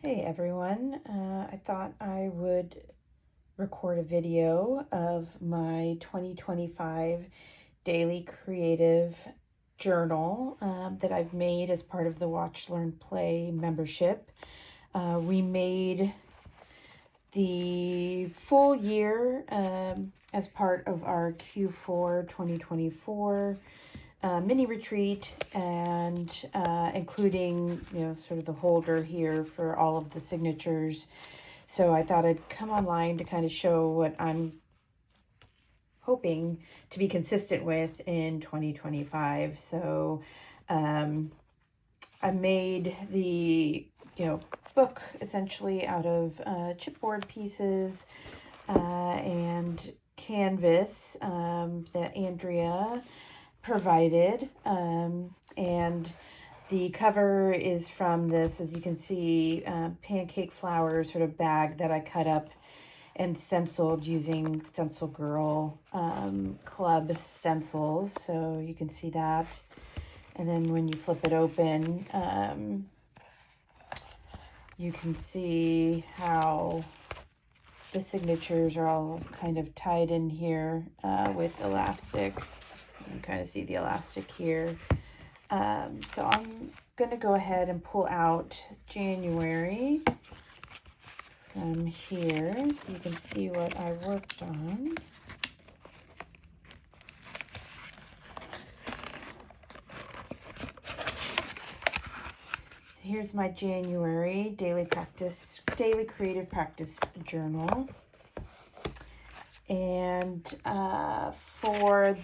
Hey everyone, I thought I would record a video of my 2025 daily creative journal that I've made as part of the Watch, Learn, Play membership. We made the full year as part of our Q4 2024 mini retreat, and including, sort of the holder here for all of the signatures. So I thought I'd come online to kind of show what I'm hoping to be consistent with in 2025. So I made the, book essentially out of chipboard pieces and canvas that Andrea provided, and the cover is from this, as you can see, pancake flower sort of bag that I cut up and stenciled using Stencil Girl club stencils, so you can see that. And then when you flip it open, you can see how the signatures are all kind of tied in here with elastic. You can kind of see the elastic here. So I'm going to go ahead and pull out January from here so you can see what I worked on. So here's my January daily creative practice journal. And for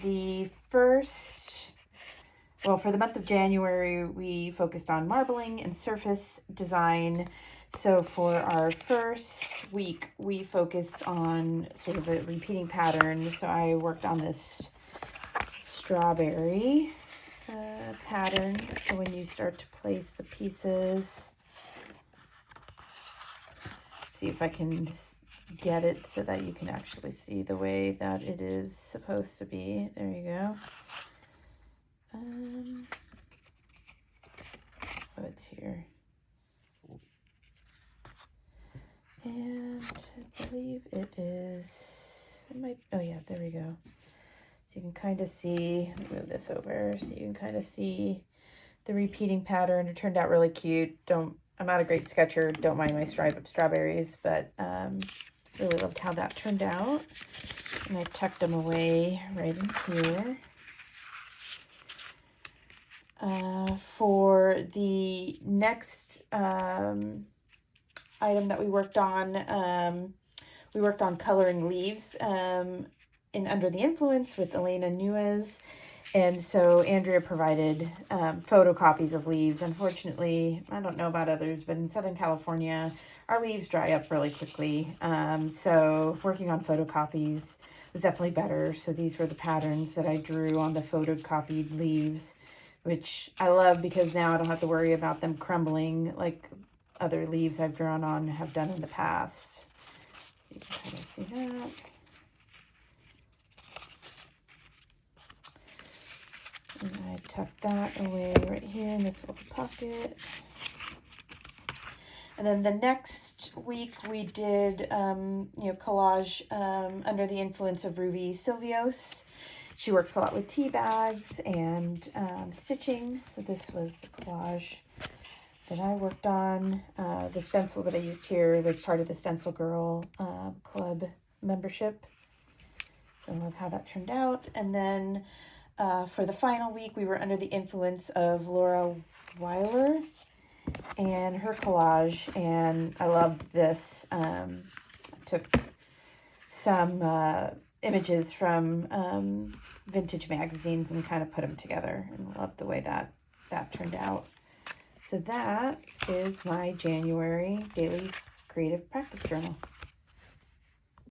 the month of January, we focused on marbling and surface design. So for our first week, we focused on sort of a repeating pattern. So I worked on this strawberry pattern. So when you start to place the pieces, see if I can get it so that you can actually see the way that it is supposed to be. There you go. Oh, it's here. And I believe it is, oh yeah, there we go. So you can kind of see, let me move this over, so you can kind of see the repeating pattern. It turned out really cute. I'm not a great sketcher, don't mind my strawberries, but really loved how that turned out. And I tucked them away right in here. For the next item that we worked on coloring leaves in Under the Influence with Elena Nuez. And so Andrea provided photocopies of leaves. Unfortunately, I don't know about others, but in Southern California, our leaves dry up really quickly. So working on photocopies was definitely better. So these were the patterns that I drew on the photocopied leaves, which I love because now I don't have to worry about them crumbling like other leaves I've drawn on have done in the past. You can kind of see that. And I tucked that away right here in this little pocket. And then the next week we did, collage under the influence of Ruby Silvios. She works a lot with tea bags and stitching. So this was the collage that I worked on. The stencil that I used here was part of the Stencil Girl club membership. So I love how that turned out. And then for the final week, we were under the influence of Laura Weiler and her collage, and I loved this. I took some images from vintage magazines and kind of put them together, and loved the way that turned out. So that is my January daily creative practice journal.